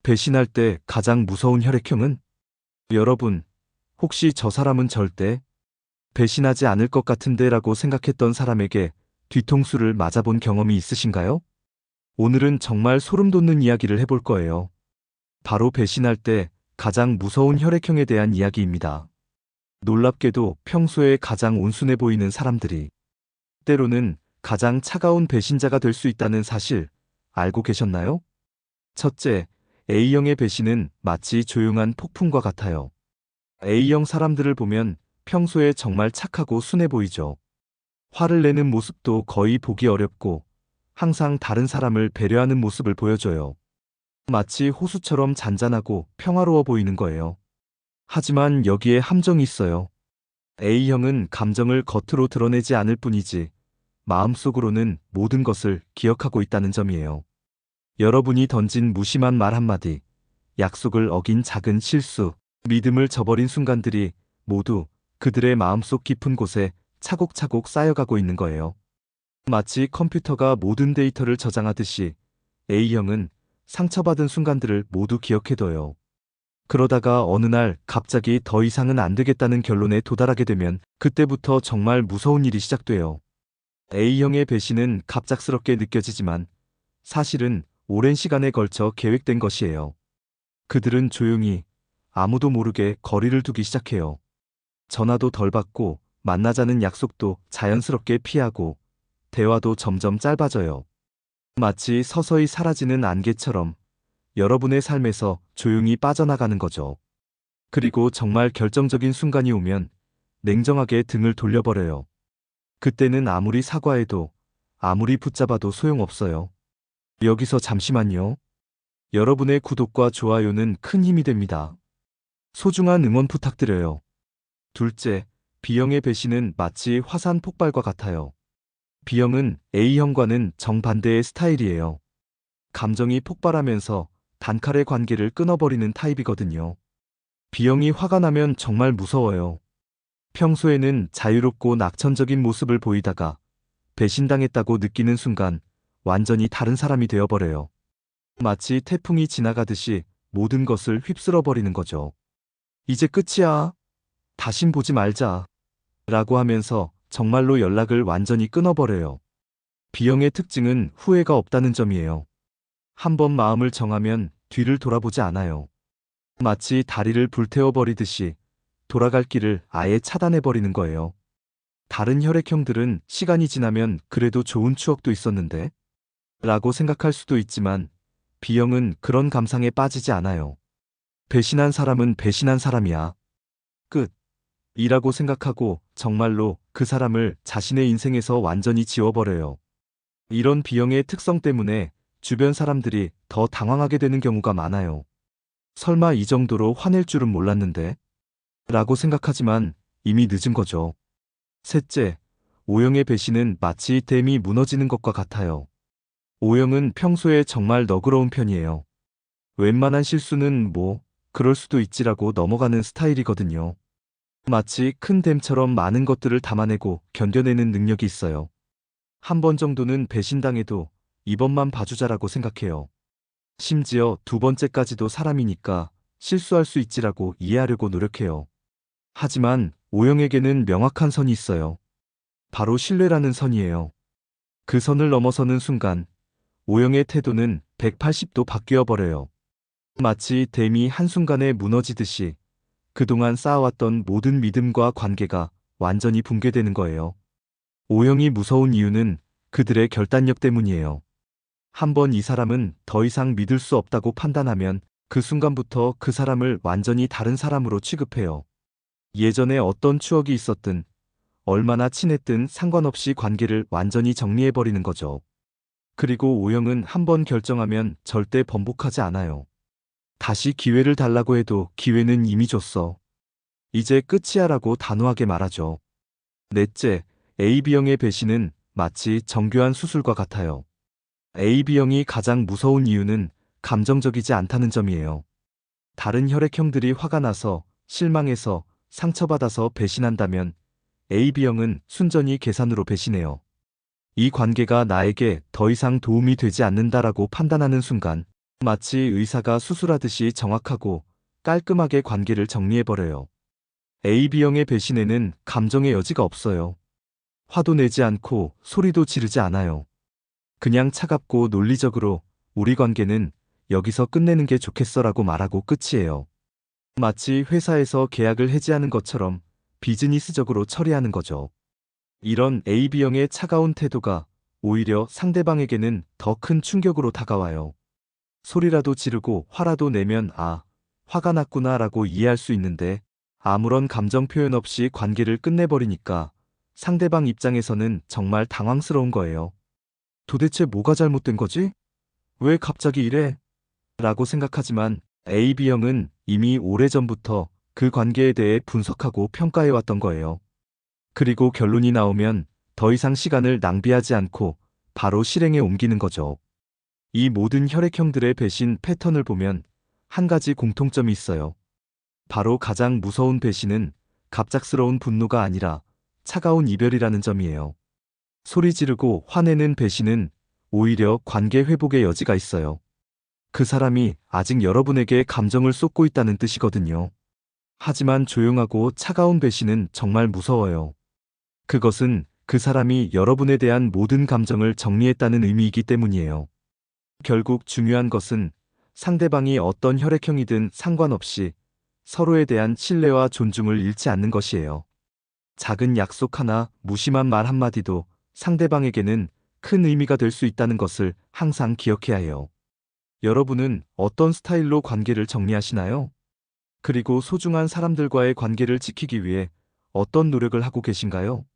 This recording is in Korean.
배신할 때 가장 무서운 혈액형은? 여러분, 혹시 저 사람은 절대 배신하지 않을 것 같은데 라고 생각했던 사람에게 뒤통수를 맞아본 경험이 있으신가요? 오늘은 정말 소름 돋는 이야기를 해볼 거예요. 바로 배신할 때 가장 무서운 혈액형에 대한 이야기입니다. 놀랍게도 평소에 가장 온순해 보이는 사람들이 때로는 가장 차가운 배신자가 될 수 있다는 사실 알고 계셨나요? 첫째, A형의 배신은 마치 조용한 폭풍과 같아요. A형 사람들을 보면 평소에 정말 착하고 순해 보이죠. 화를 내는 모습도 거의 보기 어렵고 항상 다른 사람을 배려하는 모습을 보여줘요. 마치 호수처럼 잔잔하고 평화로워 보이는 거예요. 하지만 여기에 함정이 있어요. A형은 감정을 겉으로 드러내지 않을 뿐이지 마음속으로는 모든 것을 기억하고 있다는 점이에요. 여러분이 던진 무심한 말 한마디, 약속을 어긴 작은 실수, 믿음을 저버린 순간들이 모두 그들의 마음속 깊은 곳에 차곡차곡 쌓여가고 있는 거예요. 마치 컴퓨터가 모든 데이터를 저장하듯이 A형은 상처받은 순간들을 모두 기억해둬요. 그러다가 어느 날 갑자기 더 이상은 안 되겠다는 결론에 도달하게 되면 그때부터 정말 무서운 일이 시작돼요. A형의 배신은 갑작스럽게 느껴지지만 사실은 오랜 시간에 걸쳐 계획된 것이에요. 그들은 조용히 아무도 모르게 거리를 두기 시작해요. 전화도 덜 받고 만나자는 약속도 자연스럽게 피하고 대화도 점점 짧아져요. 마치 서서히 사라지는 안개처럼 여러분의 삶에서 조용히 빠져나가는 거죠. 그리고 정말 결정적인 순간이 오면 냉정하게 등을 돌려버려요. 그때는 아무리 사과해도 아무리 붙잡아도 소용없어요. 여기서 잠시만요. 여러분의 구독과 좋아요는 큰 힘이 됩니다. 소중한 응원 부탁드려요. 둘째, B형의 배신은 마치 화산 폭발과 같아요. B형은 A형과는 정반대의 스타일이에요. 감정이 폭발하면서 단칼에 관계를 끊어버리는 타입이거든요. B형이 화가 나면 정말 무서워요. 평소에는 자유롭고 낙천적인 모습을 보이다가 배신당했다고 느끼는 순간 완전히 다른 사람이 되어버려요. 마치 태풍이 지나가듯이 모든 것을 휩쓸어버리는 거죠. 이제 끝이야. 다신 보지 말자. 라고 하면서 정말로 연락을 완전히 끊어버려요. B형의 특징은 후회가 없다는 점이에요. 한번 마음을 정하면 뒤를 돌아보지 않아요. 마치 다리를 불태워버리듯이 돌아갈 길을 아예 차단해버리는 거예요. 다른 혈액형들은 시간이 지나면 그래도 좋은 추억도 있었는데? 라고 생각할 수도 있지만 B형은 그런 감상에 빠지지 않아요. 배신한 사람은 배신한 사람이야. 끝. 이라고 생각하고 정말로 그 사람을 자신의 인생에서 완전히 지워버려요. 이런 B형의 특성 때문에 주변 사람들이 더 당황하게 되는 경우가 많아요. 설마 이 정도로 화낼 줄은 몰랐는데? 라고 생각하지만 이미 늦은 거죠. 셋째, O형의 배신은 마치 댐이 무너지는 것과 같아요. O형은 평소에 정말 너그러운 편이에요. 웬만한 실수는 그럴 수도 있지라고 넘어가는 스타일이거든요. 마치 큰 댐처럼 많은 것들을 담아내고 견뎌내는 능력이 있어요. 한 번 정도는 배신당해도 이번만 봐주자라고 생각해요. 심지어 두 번째까지도 사람이니까 실수할 수 있지라고 이해하려고 노력해요. 하지만 O형에게는 명확한 선이 있어요. 바로 신뢰라는 선이에요. 그 선을 넘어서는 순간 O형의 태도는 180도 바뀌어 버려요. 마치 댐이 한순간에 무너지듯이 그동안 쌓아왔던 모든 믿음과 관계가 완전히 붕괴되는 거예요. O형이 무서운 이유는 그들의 결단력 때문이에요. 한번 이 사람은 더 이상 믿을 수 없다고 판단하면 그 순간부터 그 사람을 완전히 다른 사람으로 취급해요. 예전에 어떤 추억이 있었든 얼마나 친했든 상관없이 관계를 완전히 정리해버리는 거죠. 그리고 O형은 한번 결정하면 절대 번복하지 않아요. 다시 기회를 달라고 해도 기회는 이미 줬어. 이제 끝이야 라고 단호하게 말하죠. 넷째, AB형의 배신은 마치 정교한 수술과 같아요. AB형이 가장 무서운 이유는 감정적이지 않다는 점이에요. 다른 혈액형들이 화가 나서 실망해서 상처받아서 배신한다면 AB형은 순전히 계산으로 배신해요. 이 관계가 나에게 더 이상 도움이 되지 않는다라고 판단하는 순간 마치 의사가 수술하듯이 정확하고 깔끔하게 관계를 정리해버려요. AB형의 배신에는 감정의 여지가 없어요. 화도 내지 않고 소리도 지르지 않아요. 그냥 차갑고 논리적으로 우리 관계는 여기서 끝내는 게 좋겠어라고 말하고 끝이에요. 마치 회사에서 계약을 해지하는 것처럼 비즈니스적으로 처리하는 거죠. 이런 AB형의 차가운 태도가 오히려 상대방에게는 더 큰 충격으로 다가와요. 소리라도 지르고 화라도 내면 화가 났구나라고 이해할 수 있는데 아무런 감정 표현 없이 관계를 끝내버리니까 상대방 입장에서는 정말 당황스러운 거예요. 도대체 뭐가 잘못된 거지? 왜 갑자기 이래? 라고 생각하지만 AB형은 이미 오래전부터 그 관계에 대해 분석하고 평가해왔던 거예요. 그리고 결론이 나오면 더 이상 시간을 낭비하지 않고 바로 실행에 옮기는 거죠. 이 모든 혈액형들의 배신 패턴을 보면 한 가지 공통점이 있어요. 바로 가장 무서운 배신은 갑작스러운 분노가 아니라 차가운 이별이라는 점이에요. 소리 지르고 화내는 배신은 오히려 관계 회복의 여지가 있어요. 그 사람이 아직 여러분에게 감정을 쏟고 있다는 뜻이거든요. 하지만 조용하고 차가운 배신은 정말 무서워요. 그것은 그 사람이 여러분에 대한 모든 감정을 정리했다는 의미이기 때문이에요. 결국 중요한 것은 상대방이 어떤 혈액형이든 상관없이 서로에 대한 신뢰와 존중을 잃지 않는 것이에요. 작은 약속 하나, 무심한 말 한마디도 상대방에게는 큰 의미가 될 수 있다는 것을 항상 기억해야 해요. 여러분은 어떤 스타일로 관계를 정리하시나요? 그리고 소중한 사람들과의 관계를 지키기 위해 어떤 노력을 하고 계신가요?